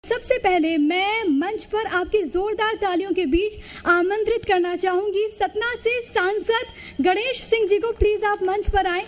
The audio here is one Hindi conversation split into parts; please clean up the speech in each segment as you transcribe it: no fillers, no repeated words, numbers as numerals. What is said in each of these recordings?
सबसे पहले मैं मंच पर आपकी जोरदार तालियों के बीच आमंत्रित करना चाहूंगी सतना से सांसद गणेश सिंह जी को। प्लीज आप मंच पर आए।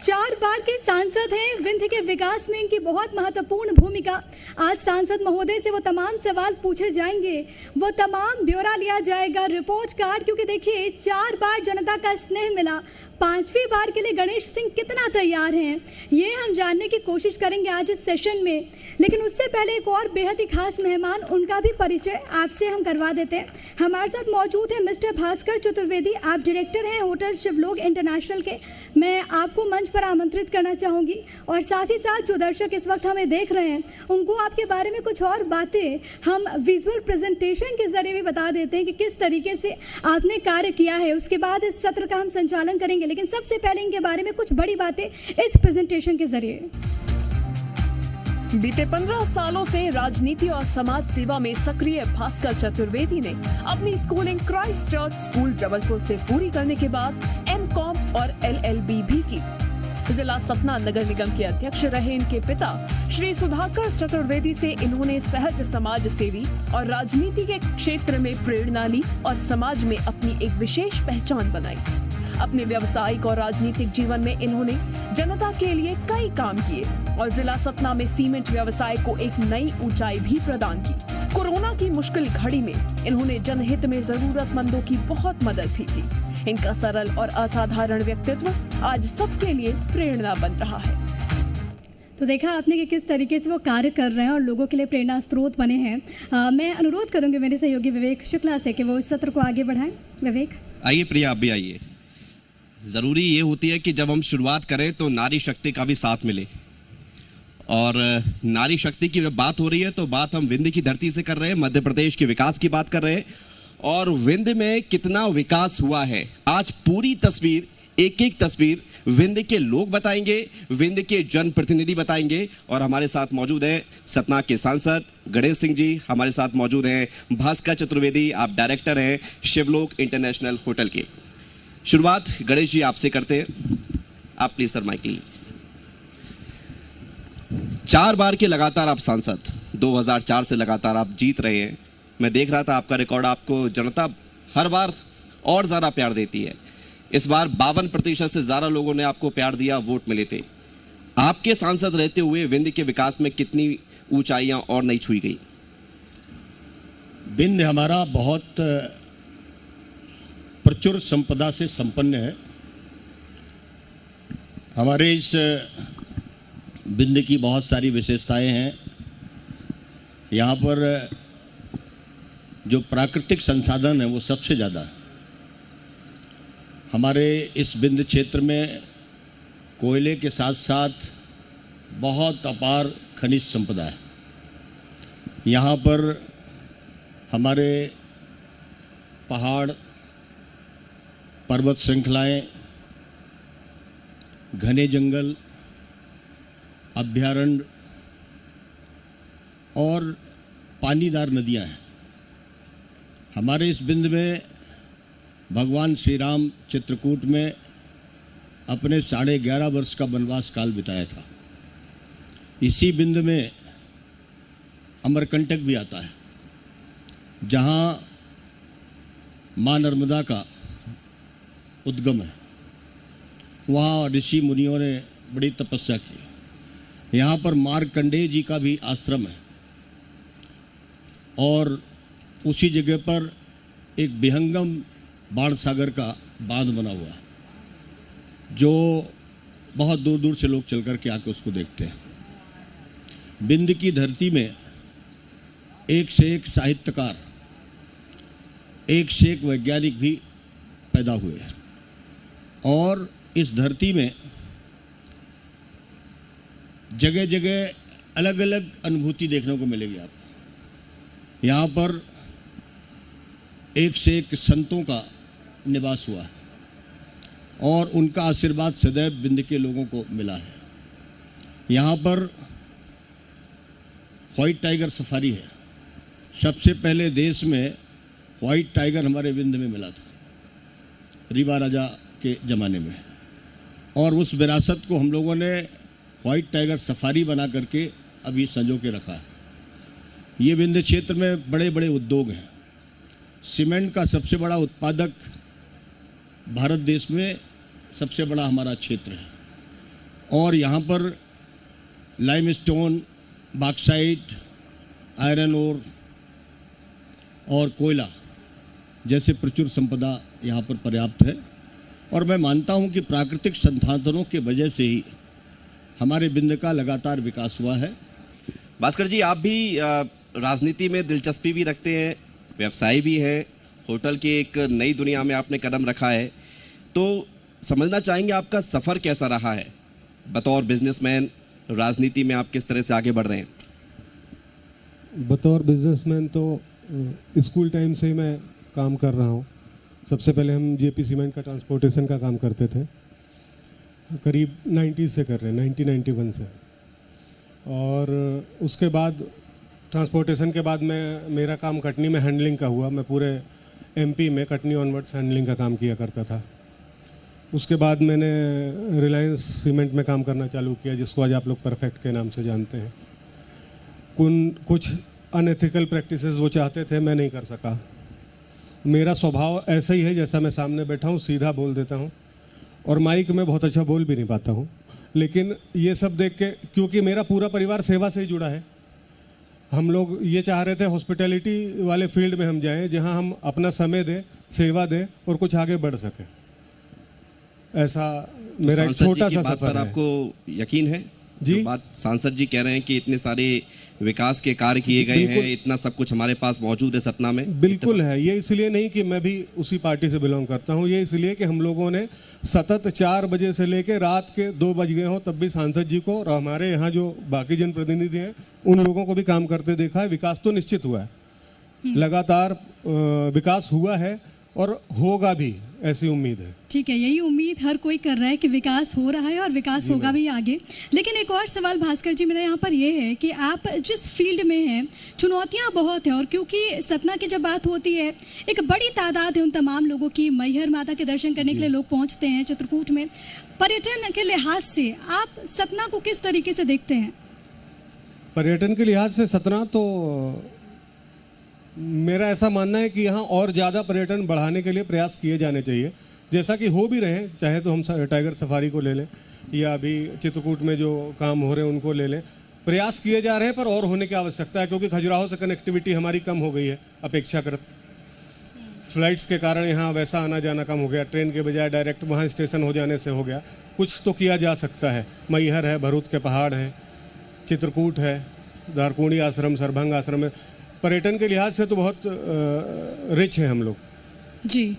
4 बार के सांसद हैं। विंध्य के विकास में इनकी बहुत महत्वपूर्ण भूमिका। आज सांसद महोदय से वो तमाम सवाल पूछे जाएंगे, वो तमाम ब्यौरा लिया जाएगा, रिपोर्ट कार्ड, क्योंकि देखिए 4 बार जनता का स्नेह मिला, 5वीं बार के लिए गणेश सिंह कितना तैयार हैं, ये हम जानने की कोशिश करेंगे आज इस सेशन में। लेकिन उससे पहले एक और बेहद ही खास मेहमान, उनका भी परिचय आपसे हम करवा देते हैं। हमारे साथ मौजूद है मिस्टर भास्कर चतुर्वेदी। आप डायरेक्टर हैं होटल शिवलोक इंटरनेशनल के। मैं आपको मंच पर आमंत्रित करना चाहूँगी और साथ ही साथ जो दर्शक इस वक्त हमें देख रहे हैं उनको आपके बारे में कुछ और बातें हम विजुअल प्रेजेंटेशन के जरिए भी बता देते हैं कि किस तरीके से आपने कार्य किया है। उसके बाद इस सत्र का हम संचालन करेंगे, लेकिन सबसे पहले इनके बारे में कुछ बड़ी बातें इस प्रेजेंटेशन के जरिए। बीते 15 सालों से राजनीति और समाज सेवा में सक्रिय भास्कर चतुर्वेदी ने अपनी schooling Christ church school Jabalpur से पूरी करने के बाद एमकॉम और LLB भी की। जिला सतना नगर निगम के अध्यक्ष रहे इनके पिता श्री सुधाकर चतुर्वेदी से इन्होंने सहज समाज सेवी और राजनीति के क्षेत्र में प्रेरणा ली और समाज में अपनी एक विशेष पहचान बनाई। अपने व्यावसायिक और राजनीतिक जीवन में इन्होंने जनता के लिए कई काम किए और जिला सतना में सीमेंट व्यवसाय को एक नई ऊंचाई भी प्रदान की। कोरोना की मुश्किल घड़ी में इन्होंने जनहित में जरूरतमंदों की बहुत मदद भी की। इनका सरल और असाधारण व्यक्तित्व आज सबके लिए प्रेरणा बन रहा है। तो देखा आपने कि किस तरीके से वो कार्य कर रहे हैं और लोगों के लिए प्रेरणा स्रोत बने हैं। मैं अनुरोध करूंगी मेरे सहयोगी विवेक शुक्ला से कि वो इस सत्र को आगे बढ़ाएं। विवेक आइए प्रिया, आप भी आइए। ज़रूरी ये होती है कि जब हम शुरुआत करें तो नारी शक्ति का भी साथ मिले, और नारी शक्ति की जब बात हो रही है तो बात हम विंध्य की धरती से कर रहे हैं, मध्य प्रदेश के विकास की बात कर रहे हैं और विंध्य में कितना विकास हुआ है आज पूरी तस्वीर, एक एक तस्वीर विंध्य के लोग बताएंगे, विंध्य के जनप्रतिनिधि बताएंगे। और हमारे साथ मौजूद हैं सतना के सांसद गणेश सिंह जी, हमारे साथ मौजूद हैं भास्कर चतुर्वेदी, आप डायरेक्टर हैं शिवलोक इंटरनेशनल होटल के। शुरुआत गणेश जी आपसे करते हैं। आप प्लीज सर माइक लीजिए। 4 बार के लगातार आप सांसद, 2004 से लगातार आप जीत रहे हैं। मैं देख रहा था आपका रिकॉर्ड, आपको जनता हर बार और ज़्यादा प्यार देती है। इस बार 52% से ज़्यादा लोगों ने आपको प्यार दिया, वोट मिले थे। आपके सांसद रहते हुए विंध्य के विकास में कितनी ऊंचाइयां और नहीं छुई गई? विंध्य हमारा बहुत प्रचुर संपदा से संपन्न है। हमारे इस विंध्य की बहुत सारी विशेषताएं हैं। यहाँ पर जो प्राकृतिक संसाधन है वो सबसे ज़्यादा है। हमारे इस विंध्य क्षेत्र में कोयले के साथ साथ बहुत अपार खनिज संपदा है। यहाँ पर हमारे पहाड़, पर्वत श्रृंखलाएं, घने जंगल, अभयारण्य और पानीदार नदियां हैं। हमारे इस विंध्य में भगवान श्री राम चित्रकूट में अपने 11.5 वर्ष का वनवास काल बिताया था। इसी विंध्य में अमरकंटक भी आता है, जहाँ माँ नर्मदा का उद्गम है। वहाँ ऋषि मुनियों ने बड़ी तपस्या की। यहाँ पर मार्कंडेय जी का भी आश्रम है और उसी जगह पर एक विहंगम बाण सागर का बांध बना हुआ है, जो बहुत दूर दूर से लोग चल कर के आके उसको देखते हैं। विंध्य की धरती में एक से एक साहित्यकार, एक से एक वैज्ञानिक भी पैदा हुए हैं और इस धरती में जगह जगह अलग अलग अनुभूति देखने को मिलेगी आपको। यहाँ पर एक से एक संतों का निवास हुआ है और उनका आशीर्वाद सदैव विंध्य के लोगों को मिला है। यहाँ पर व्हाइट टाइगर सफारी है। सबसे पहले देश में व्हाइट टाइगर हमारे विंध्य में मिला था, रीवा राजा के ज़माने में, और उस विरासत को हम लोगों ने व्हाइट टाइगर सफारी बना करके अभी संजो के रखा है। ये विंध्य क्षेत्र में बड़े बड़े उद्योग हैं। सीमेंट का सबसे बड़ा उत्पादक भारत देश में सबसे बड़ा हमारा क्षेत्र है, और यहाँ पर लाइमस्टोन, बॉक्साइट, आयरन ओर और कोयला जैसे प्रचुर संपदा यहाँ पर पर्याप्त है। और मैं मानता हूँ कि प्राकृतिक संसाधनों के वजह से ही हमारे विंध्य का लगातार विकास हुआ है। भास्कर जी, आप भी राजनीति में दिलचस्पी भी रखते हैं, व्यवसाय भी है, होटल के एक नई दुनिया में आपने कदम रखा है, तो समझना चाहेंगे आपका सफ़र कैसा रहा है बतौर बिजनेसमैन? राजनीति में आप किस तरह से आगे बढ़ रहे हैं? बतौर बिजनेसमैन तो स्कूल टाइम से ही मैं काम कर रहा हूँ। सबसे पहले हम जेपी सीमेंट का ट्रांसपोर्टेशन का काम करते थे, करीब 90 से कर रहे हैं, 1991 से। और उसके बाद ट्रांसपोर्टेशन के बाद मेरा काम कटनी में हैंडलिंग का हुआ। मैं पूरे एमपी में कटनी ऑनवर्ड्स हैंडलिंग का काम किया करता था। उसके बाद मैंने रिलायंस सीमेंट में काम करना चालू किया, जिसको आज आप लोग परफेक्ट के नाम से जानते हैं। कुछ अनएथिकल प्रैक्टिसेस वो चाहते थे, मैं नहीं कर सका। मेरा स्वभाव ऐसा ही है, जैसा मैं सामने बैठा हूँ सीधा बोल देता हूँ, और माइक में बहुत अच्छा बोल भी नहीं पाता हूँ। लेकिन ये सब देख के, क्योंकि मेरा पूरा परिवार सेवा से ही जुड़ा है, हम लोग ये चाह रहे थे हॉस्पिटैलिटी वाले फील्ड में हम जाएं, जहां हम अपना समय दें, सेवा दें और कुछ आगे बढ़ सकें। ऐसा मेरा एक छोटा सा सफर है। आपको यकीन है जी? जो बात सांसद जी कह रहे हैं कि इतने सारे विकास के कार्य किए गए हैं, इतना सब कुछ हमारे पास मौजूद है सतना में। बिल्कुल है। ये इसलिए नहीं कि मैं भी उसी पार्टी से बिलोंग करता हूँ, ये इसलिए कि हम लोगों ने सतत 4 बजे से लेकर रात के 2 बज गए हों तब भी सांसद जी को और हमारे यहाँ जो बाकी जनप्रतिनिधि हैं उन लोगों को भी काम करते देखा है। विकास तो निश्चित हुआ है, लगातार विकास हुआ है और होगा भी, ऐसी उम्मीद है। ठीक है, यही उम्मीद हर कोई कर रहा है कि विकास हो रहा है और विकास होगा भी आगे। लेकिन एक और सवाल भास्कर जी मेरा यहाँ पर ये है कि आप जिस फील्ड में हैं, चुनौतियाँ बहुत हैं, और क्योंकि सतना की जब बात होती है, एक बड़ी तादाद है उन तमाम लोगों की, मैहर माता के दर्शन करने के लिए लोग पहुँचते हैं चित्रकूट में। पर्यटन के लिहाज से आप सतना को किस तरीके से देखते हैं? पर्यटन के लिहाज से सतना तो मेरा ऐसा मानना है कि यहाँ और ज़्यादा पर्यटन बढ़ाने के लिए प्रयास किए जाने चाहिए, जैसा कि हो भी रहे हैं। चाहे तो हम टाइगर सफारी को ले लें या अभी चित्रकूट में जो काम हो रहे हैं उनको ले लें, प्रयास किए जा रहे हैं, पर और होने की आवश्यकता है, क्योंकि खजुराहो से कनेक्टिविटी हमारी कम हो गई है अपेक्षाकृत। फ्लाइट्स के कारण यहाँ वैसा आना जाना कम हो गया, ट्रेन के बजाय डायरेक्ट वहाँ स्टेशन हो जाने से हो गया। कुछ तो किया जा सकता है। मैहर है, भरूच के पहाड़ हैं, चित्रकूट है, दारकुंडी आश्रम, सरभंग आश्रम है। पर्यटन के लिहाज से तो बहुत रिच है हम लोग। जी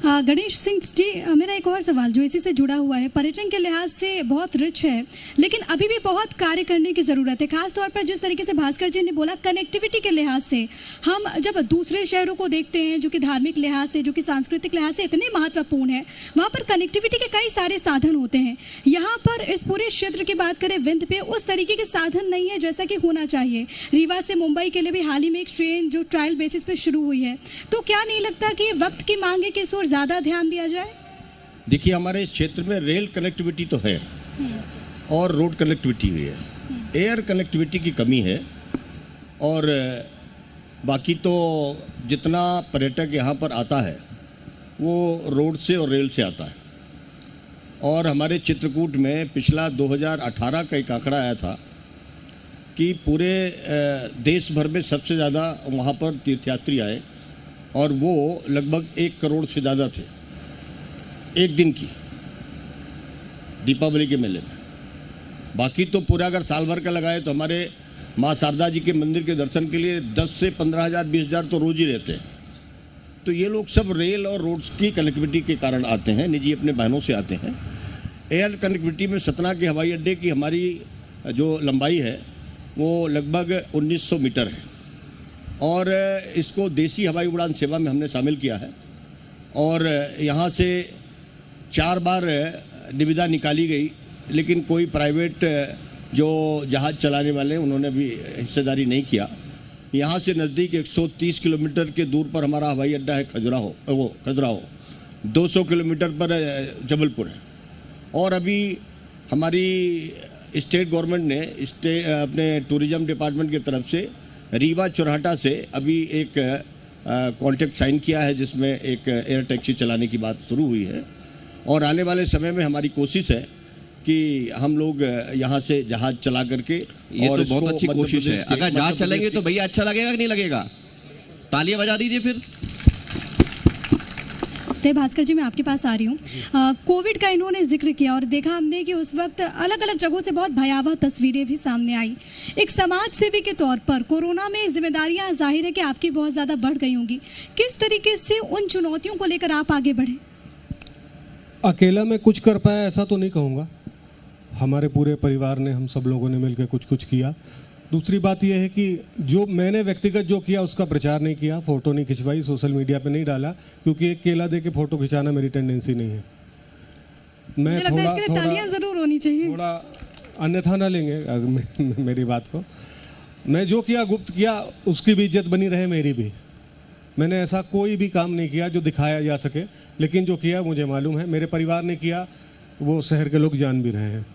गणेश सिंह जी, मेरा एक और सवाल जो इसी से जुड़ा हुआ है, पर्यटन के लिहाज से बहुत रिच है, लेकिन अभी भी बहुत कार्य करने की ज़रूरत है। खासतौर पर जिस तरीके से भास्कर जी ने बोला, कनेक्टिविटी के लिहाज से हम जब दूसरे शहरों को देखते हैं जो कि धार्मिक लिहाज से, जो कि सांस्कृतिक लिहाज से इतने महत्वपूर्ण है, वहाँ पर कनेक्टिविटी के कई सारे साधन होते हैं। यहाँ पर इस पूरे क्षेत्र की बात करें, विंध्य पे उस तरीके के साधन नहीं है जैसा कि होना चाहिए। रीवा से मुंबई के लिए भी हाल ही में एक ट्रेन जो ट्रायल बेसिस पे शुरू हुई है, तो क्या नहीं लगता कि वक्त की मांग है कि इस ओर ज़्यादा ध्यान दिया जाए? देखिए, हमारे इस क्षेत्र में रेल कनेक्टिविटी तो है और रोड कनेक्टिविटी भी है, एयर कनेक्टिविटी की कमी है, और बाकी तो जितना पर्यटक यहाँ पर आता है वो रोड से और रेल से आता है। और हमारे चित्रकूट में पिछला 2018 का एक आंकड़ा आया था कि पूरे देश भर में सबसे ज़्यादा वहाँ पर तीर्थयात्री आए, और वो लगभग 1 करोड़ से ज़्यादा थे एक दिन की दीपावली के मेले में। बाकी तो पूरा अगर साल भर का लगाए तो हमारे माँ शारदा जी के मंदिर के दर्शन के लिए 10 से 15,000 20,000 तो रोज ही रहते हैं। तो ये लोग सब रेल और रोड्स की कनेक्टिविटी के कारण आते हैं, निजी अपने बहनों से आते हैं। एयर कनेक्टिविटी में सतना के हवाई अड्डे की हमारी जो लंबाई है वो लगभग 1900 मीटर है, और इसको देसी हवाई उड़ान सेवा में हमने शामिल किया है। और यहाँ से 4 बार निविदा निकाली गई, लेकिन कोई प्राइवेट जो जहाज़ चलाने वाले उन्होंने भी हिस्सेदारी नहीं किया। यहाँ से नज़दीक 130 किलोमीटर के दूर पर हमारा हवाई अड्डा है खजुराहो, 200 किलोमीटर पर जबलपुर है। और अभी हमारी स्टेट गवर्नमेंट ने अपने टूरिज़्म डिपार्टमेंट की तरफ से रीवा चौराहा से अभी एक कॉन्ट्रैक्ट साइन किया है जिसमें एक एयर टैक्सी चलाने की बात शुरू हुई है, और आने वाले समय में हमारी कोशिश है कि हम लोग यहाँ से जहाज चला करके, ये और तो बहुत अच्छी कोशिश है। अगर जहाज चलेंगे तो भैया अच्छा लगेगा कि नहीं लगेगा? तालियां बजा दीजिए फिर। से भास्कर जी, मैं आपके पास आ रही हूँ। कोविड का इन्होंने जिक्र किया और देखा हमने कि उस वक्त अलग अलग जगहों से बहुत भयावह तस्वीरें भी सामने आई। एक समाज सेवी के तौर पर कोरोना में जिम्मेदारियां जाहिर है कि आपकी बहुत ज़्यादा बढ़ गई होंगी। किस तरीके से उन चुनौतियों को लेकर आप आगे बढ़े? अकेला मैं कुछ कर पाया ऐसा तो नहीं कहूँगा, हमारे पूरे परिवार ने, हम सब लोगों ने मिलकर कुछ कुछ किया। दूसरी बात यह है कि जो मैंने व्यक्तिगत जो किया उसका प्रचार नहीं किया, फ़ोटो नहीं खिंचवाई, सोशल मीडिया पे नहीं डाला, क्योंकि एक केला दे के फ़ोटो खिंचाना मेरी टेंडेंसी नहीं है। मैं तालियां जरूर होनी चाहिए, थोड़ा अन्यथा ना लेंगे मेरी बात को। मैं जो किया गुप्त किया, उसकी भी इज्जत बनी रहे, मेरी भी। मैंने ऐसा कोई भी काम नहीं किया जो दिखाया जा सके, लेकिन जो किया मुझे मालूम है, मेरे परिवार ने किया, वो शहर के लोग जान भी रहे हैं।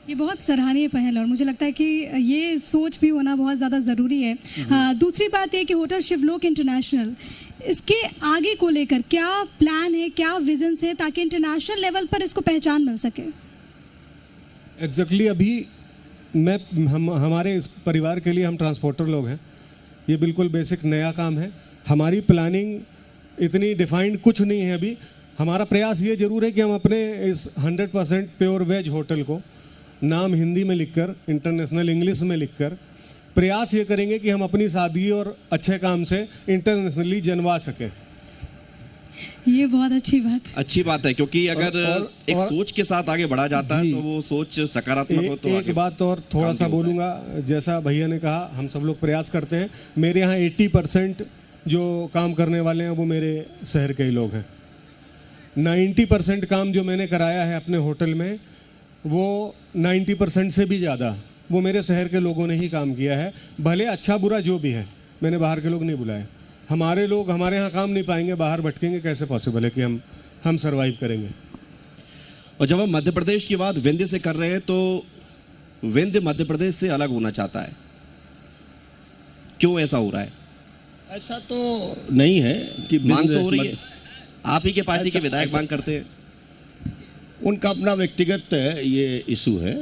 ये बहुत सराहनीय पहल और मुझे लगता है कि ये सोच भी होना बहुत ज़्यादा ज़रूरी है। दूसरी बात ये कि होटल शिवलोक इंटरनेशनल, इसके आगे को लेकर क्या प्लान है, क्या विजन्स है, ताकि इंटरनेशनल लेवल पर इसको पहचान मिल सके? एग्जैक्टली अभी हमारे इस परिवार के लिए, हम ट्रांसपोर्टर लोग हैं, ये बिल्कुल बेसिक नया काम है। हमारी प्लानिंग इतनी डिफाइंड कुछ नहीं है अभी। हमारा प्रयास ये जरूर है कि हम अपने इस 100% प्योर वेज होटल को नाम हिंदी में लिखकर, इंटरनेशनल इंग्लिश में लिखकर, प्रयास ये करेंगे कि हम अपनी सादगी और अच्छे काम से इंटरनेशनली जनवा सकें। ये बहुत अच्छी बात है, क्योंकि अगर एक सोच के साथ आगे बढ़ा जाता है तो वो सोच सकारात्मक हो। तो एक बात और थोड़ा सा बोलूँगा, जैसा भैया ने कहा, हम सब लोग प्रयास करते हैं। मेरे यहाँ 80% जो काम करने वाले हैं वो मेरे शहर के ही लोग हैं। 90% काम जो मैंने कराया है अपने होटल में, वो 90% से भी ज़्यादा वो मेरे शहर के लोगों ने ही काम किया है। भले अच्छा बुरा जो भी है, मैंने बाहर के लोग नहीं बुलाए। हमारे लोग हमारे यहाँ काम नहीं पाएंगे, बाहर भटकेंगे, कैसे पॉसिबल है कि हम सर्वाइव करेंगे? और जब हम मध्य प्रदेश की बात विंध्य से कर रहे हैं, तो विंध्य मध्य प्रदेश से अलग होना चाहता है, क्यों ऐसा हो रहा है? ऐसा तो नहीं है कि मांग तो हो रही है, आप ही के पार्टी के विधायक मांग करते हैं। उनका अपना व्यक्तिगत ये इशू है,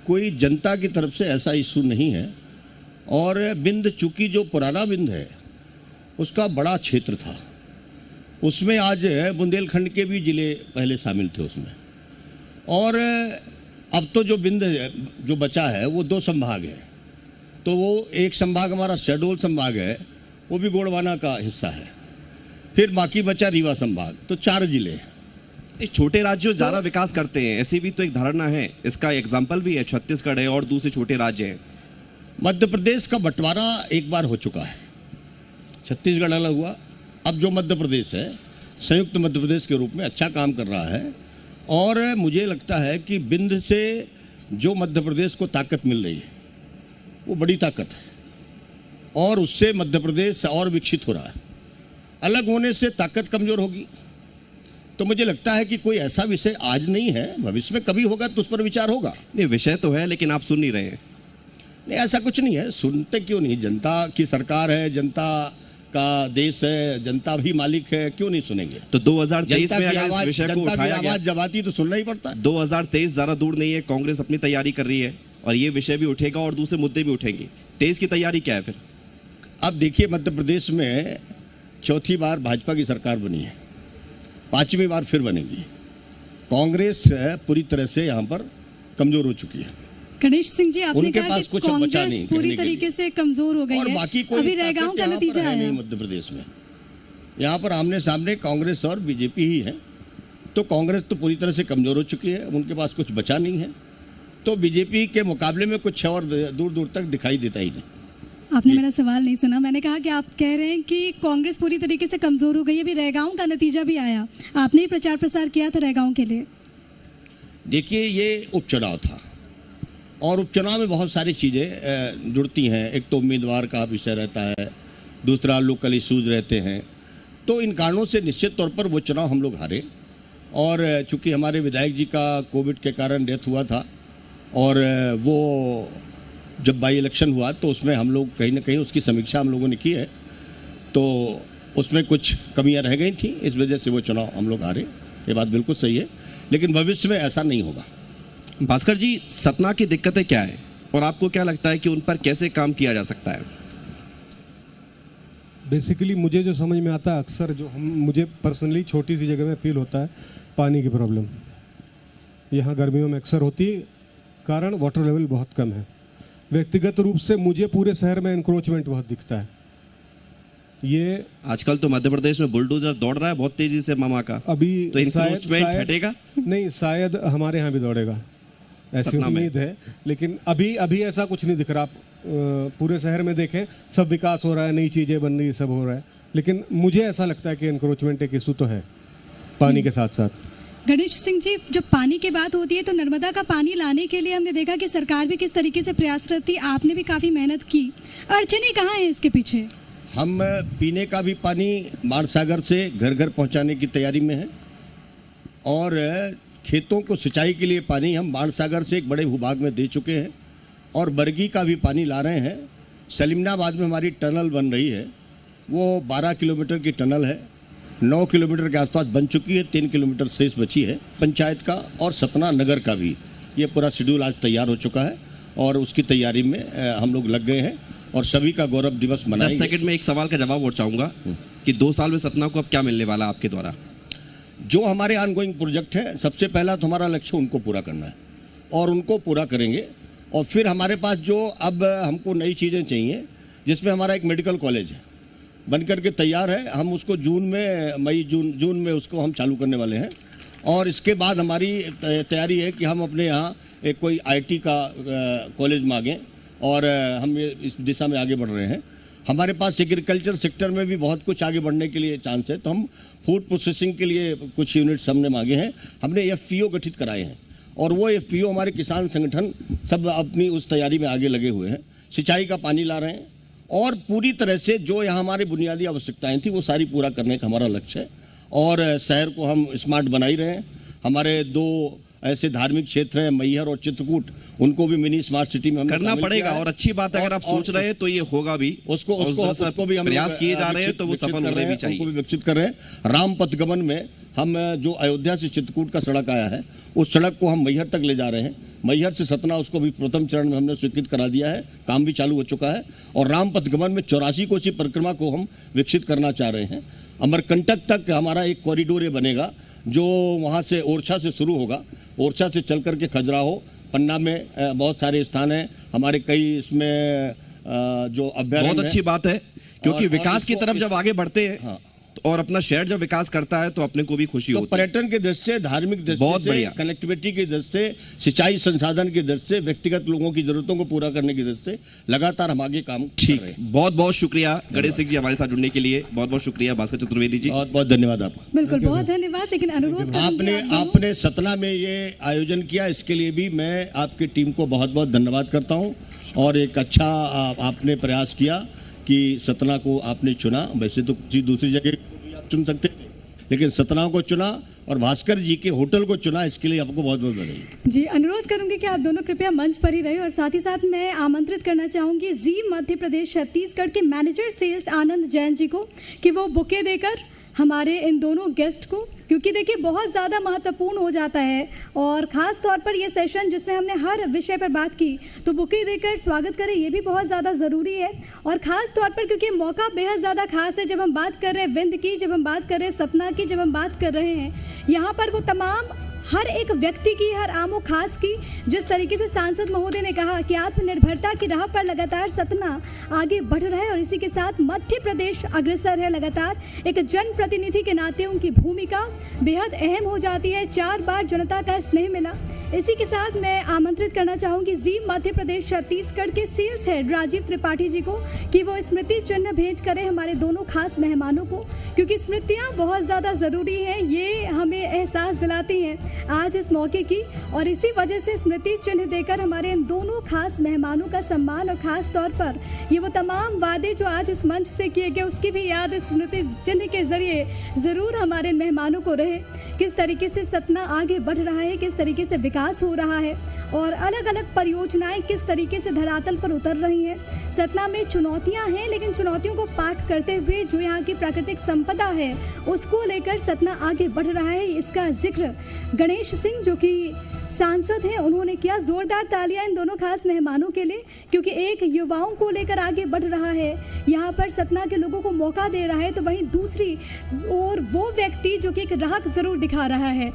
कोई जनता की तरफ से ऐसा इशू नहीं है। और बिंद, चूंकि जो पुराना बिंद है उसका बड़ा क्षेत्र था, उसमें आज बुंदेलखंड के भी ज़िले पहले शामिल थे उसमें। और अब तो जो बिंद जो बचा है वो 2 संभाग है, तो वो एक संभाग हमारा शहडोल संभाग है, वो भी गोंडवाना का हिस्सा है, फिर बाकी बचा रीवा संभाग, तो 4 जिले हैं। छोटे राज्यों ज़्यादा विकास करते हैं, ऐसी भी तो एक धारणा है। इसका एग्जाम्पल भी है, छत्तीसगढ़ है और दूसरे छोटे राज्य हैं। मध्य प्रदेश का बंटवारा एक बार हो चुका है, छत्तीसगढ़ अलग हुआ। अब जो मध्य प्रदेश है, संयुक्त मध्य प्रदेश के रूप में अच्छा काम कर रहा है। और मुझे लगता है कि बिंद से जो मध्य प्रदेश को ताकत मिल रही है वो बड़ी ताकत है, और उससे मध्य प्रदेश और विकसित हो रहा है। अलग होने से ताकत कमज़ोर होगी। तो मुझे लगता है कि कोई ऐसा विषय आज नहीं है, भविष्य में कभी होगा तो उस पर विचार होगा। नहीं, विषय तो है, लेकिन आप सुन नहीं रहे हैं। नहीं, ऐसा कुछ नहीं है, सुनते क्यों नहीं? जनता की सरकार है, जनता का देश है, जनता भी मालिक है, क्यों नहीं सुनेंगे? तो 2023 में अगर इस विषय को उठाया गया, जब आती तो सुनना ही पड़ता है। 2023 ज़्यादा दूर नहीं है, कांग्रेस अपनी तैयारी कर रही है और ये विषय भी उठेगा और दूसरे मुद्दे भी उठेंगे। 23 की तैयारी क्या है फिर? अब देखिए, मध्य प्रदेश में 4थी बार भाजपा की सरकार बनी है, 5वीं बार फिर बनेगी। कांग्रेस पूरी तरह से यहाँ पर कमजोर हो चुकी है। गणेश सिंह जी, आपने कहा कि कुछ बचा नहीं, पूरी तरीके से कमजोर हो गई और है। बाकी कोई अभी रहेगांव का नतीजा है नहीं मध्य प्रदेश में। यहाँ पर आमने सामने कांग्रेस और बीजेपी ही है। तो कांग्रेस तो पूरी तरह से कमजोर हो चुकी है, उनके पास कुछ बचा नहीं है। तो बीजेपी के मुकाबले में कुछ और दूर दूर तक दिखाई देता ही नहीं। आपने मेरा सवाल नहीं सुना। मैंने कहा कि आप कह रहे हैं कि कांग्रेस पूरी तरीके से कमजोर हो गई है। अभी रहेगांव का नतीजा भी आया, आपने ही प्रचार प्रसार किया था रहेगांव के लिए। देखिए, ये उपचुनाव था और उपचुनाव में बहुत सारी चीज़ें जुड़ती हैं। एक तो उम्मीदवार का विषय रहता है, दूसरा लोकल इशूज़ रहते हैं। तो इन कारणों से निश्चित तौर पर वो चुनाव हम लोग हारे। और चूँकि हमारे विधायक जी का कोविड के कारण डेथ हुआ था और वो जब बाई इलेक्शन हुआ तो उसमें हम लोग कहीं ना कहीं उसकी समीक्षा हम लोगों ने की है, तो उसमें कुछ कमियां रह गई थी, इस वजह से वो चुनाव हम लोग हारे। ये बात बिल्कुल सही है, लेकिन भविष्य में ऐसा नहीं होगा। भास्कर जी, सतना की दिक्कतें क्या है और आपको क्या लगता है कि उन पर कैसे काम किया जा सकता है? बेसिकली मुझे जो समझ में आता है, अक्सर जो मुझे पर्सनली छोटी सी जगह में फील होता है, पानी की प्रॉब्लम यहाँ गर्मियों में अक्सर होती है, कारण वाटर लेवल बहुत कम है। व्यक्तिगत रूप से मुझे पूरे शहर में इंक्रोचमेंट बहुत दिखता है। ये आजकल तो मध्य प्रदेश में बुलडोजर दौड़ रहा है बहुत तेजी से मामा का, अभी तो इंक्रोचमेंट हटेगा? नहीं, शायद हमारे यहाँ भी दौड़ेगा, ऐसी उम्मीद है, लेकिन अभी ऐसा कुछ नहीं दिख रहा। आप पूरे शहर में देखें, सब विकास हो रहा है, नई चीज़ें बन रही, सब हो रहा है, लेकिन मुझे ऐसा लगता है कि इंक्रोचमेंट एक इशू तो है पानी के साथ साथ। गणेश सिंह जी, जब पानी की बात होती है तो नर्मदा का पानी लाने के लिए हमने देखा कि सरकार भी किस तरीके से प्रयासरत थी, आपने भी काफ़ी मेहनत की। अड़चनें कहाँ हैं इसके पीछे? हम पीने का भी पानी बाणसागर से घर घर पहुंचाने की तैयारी में है, और खेतों को सिंचाई के लिए पानी हम बाणसागर से एक बड़े भूभाग में दे चुके हैं, और बरगी का भी पानी ला रहे हैं। सलीमनाबाद में हमारी टनल बन रही है, वो 12 किलोमीटर की टनल है, 9 किलोमीटर के आसपास बन चुकी है, 3 किलोमीटर शेष बची है। पंचायत का और सतना नगर का भी ये पूरा शेड्यूल आज तैयार हो चुका है, और उसकी तैयारी में हम लोग लग गए हैं, और सभी का गौरव दिवस मनाएंगे। 10 सेकंड में एक सवाल का जवाब और चाहूँगा कि 2 साल में सतना को अब क्या मिलने वाला आपके द्वारा? जो हमारे ऑनगोइंग प्रोजेक्ट है, सबसे पहला तो हमारा लक्ष्य उनको पूरा करना है, और उनको पूरा करेंगे। और फिर हमारे पास जो अब हमको नई चीज़ें चाहिए, जिसमें हमारा एक मेडिकल कॉलेज है बन करके तैयार है, हम उसको जून में उसको हम चालू करने वाले हैं। और इसके बाद हमारी तैयारी है कि हम अपने यहाँ एक कोई IT का कॉलेज मांगें, और हम इस दिशा में आगे बढ़ रहे हैं। हमारे पास एग्रीकल्चर सेक्टर में भी बहुत कुछ आगे बढ़ने के लिए चांस है, तो हम फूड प्रोसेसिंग के लिए कुछ यूनिट्स हमने मांगे हैं। हमने FPO गठित कराए हैं, और वो FPO हमारे किसान संगठन सब अपनी उस तैयारी में आगे लगे हुए हैं। सिंचाई का पानी ला रहे हैं, और पूरी तरह से जो यहाँ हमारी बुनियादी आवश्यकताएं थी वो सारी पूरा करने का हमारा लक्ष्य है। और शहर को हम स्मार्ट बना ही रहे हैं। हमारे 2 ऐसे धार्मिक क्षेत्र हैं, मैहर और चित्रकूट, उनको भी मिनी स्मार्ट सिटी में करना पड़ेगा। और अच्छी बात है, अगर आप सोच रहे हैं तो ये होगा भी। उसको भी हम प्रयास किए जा रहे हैं, तो वो सफल होने भी चाहिए। उनको भी विकसित कर रहे हैं। राम पथगमन में हम जो अयोध्या से चित्रकूट का सड़क आया है, उस सड़क को हम मैहर तक ले जा रहे हैं। मैहर से सतना, उसको भी प्रथम चरण में हमने स्वीकृत करा दिया है, काम भी चालू हो चुका है। और राम पथगमन में 84 कोसी परिक्रमा को हम विकसित करना चाह रहे हैं। अमरकंटक तक हमारा एक कॉरिडोर ये बनेगा, जो वहाँ से ओरछा से शुरू होगा, ओरछा से चल करके खजुराहो, पन्ना में बहुत सारे स्थान हैं हमारे, कई इसमें जो अभ्यारण्य। बहुत अच्छी बात है, क्योंकि विकास की तरफ जब आगे बढ़ते हैं, हाँ, और अपना शहर जब विकास करता है तो अपने को भी खुशी होती है। पर्यटन के दृष्टि से, धार्मिक दृष्टि से, कनेक्टिविटी की दृष्टि से, सिंचाई संसाधन की दृष्टि से, व्यक्तिगत लोगों की जरूरतों को पूरा करने की दृष्टि से लगातार हम आगे काम कर रहे हैं। बहुत बहुत शुक्रिया गणेश सिंह जी हमारे साथ जुड़ने के लिए। बहुत बहुत शुक्रिया भास्कर चतुर्वेदी जी। बहुत बहुत धन्यवाद आपका। बिल्कुल, बहुत धन्यवाद। लेकिन अनुरोध आपने सतना में ये आयोजन किया, इसके लिए भी मैं आपकी टीम को बहुत बहुत धन्यवाद करता हूँ। और एक अच्छा आपने प्रयास किया कि सतना को आपने चुना। वैसे तो किसी दूसरी जगह चुन सकते थे, लेकिन सतना को चुना और भास्कर जी के होटल को चुना, इसके लिए आपको बहुत बहुत बधाई। जी, अनुरोध करूंगी कि आप दोनों कृपया मंच पर ही रहे, और साथ ही साथ मैं आमंत्रित करना चाहूंगी जी मध्य प्रदेश छत्तीसगढ़ के मैनेजर सेल्स आनंद जैन जी को कि वो बुके देकर हमारे इन दोनों गेस्ट को, क्योंकि देखिए बहुत ज़्यादा महत्वपूर्ण हो जाता है, और ख़ास तौर पर ये सेशन जिसमें हमने हर विषय पर बात की, तो बुके देकर स्वागत करें, ये भी बहुत ज़्यादा ज़रूरी है। और ख़ास तौर पर क्योंकि मौका बेहद ज़्यादा खास है, जब हम बात कर रहे हैं विंध्य की, जब हम बात कर रहे हैं सतना की, जब हम बात कर रहे हैं यहाँ पर वो तमाम हर एक व्यक्ति की, हर आमो खास की, जिस तरीके से सांसद महोदय ने कहा कि आत्मनिर्भरता की राह पर लगातार सतना आगे बढ़ रहा है, और इसी के साथ मध्य प्रदेश अग्रसर है लगातार। एक जनप्रतिनिधि के नाते उनकी भूमिका बेहद अहम हो जाती है। 4 बार जनता का स्नेह मिला। इसी के साथ मैं आमंत्रित करना चाहूँगी जी मध्य प्रदेश छत्तीसगढ़ के सेल्स हेड राजीव त्रिपाठी जी को कि वो स्मृति चिन्ह भेंट करें हमारे दोनों खास मेहमानों को, क्योंकि स्मृतियाँ बहुत ज़्यादा ज़रूरी हैं, ये हमें एहसास दिलाती हैं आज इस मौके की। और इसी वजह से स्मृति चिन्ह देकर हमारे इन दोनों खास मेहमानों का सम्मान, और ख़ास तौर पर ये वो तमाम वादे जो आज इस मंच से किए गए, उसकी भी याद स्मृति चिन्ह के ज़रिए ज़रूर हमारे मेहमानों को रहे। किस तरीके से सतना आगे बढ़ रहा है, किस तरीके से विकास विकास हो रहा है और अलग अलग परियोजनाएं किस तरीके से धरातल पर उतर रही हैं। सतना में चुनौतियां हैं, लेकिन चुनौतियों को पार करते हुए जो यहाँ की प्राकृतिक संपदा है उसको लेकर सतना आगे बढ़ रहा है। इसका जिक्र गणेश सिंह जो कि सांसद हैं उन्होंने किया। जोरदार तालियां इन दोनों खास मेहमानों के लिए, क्योंकि एक युवाओं को लेकर आगे बढ़ रहा है, यहाँ पर सतना के लोगों को मौका दे रहा है, तो वहीं दूसरी ओर वो व्यक्ति जो कि एक राह जरूर दिखा रहा है।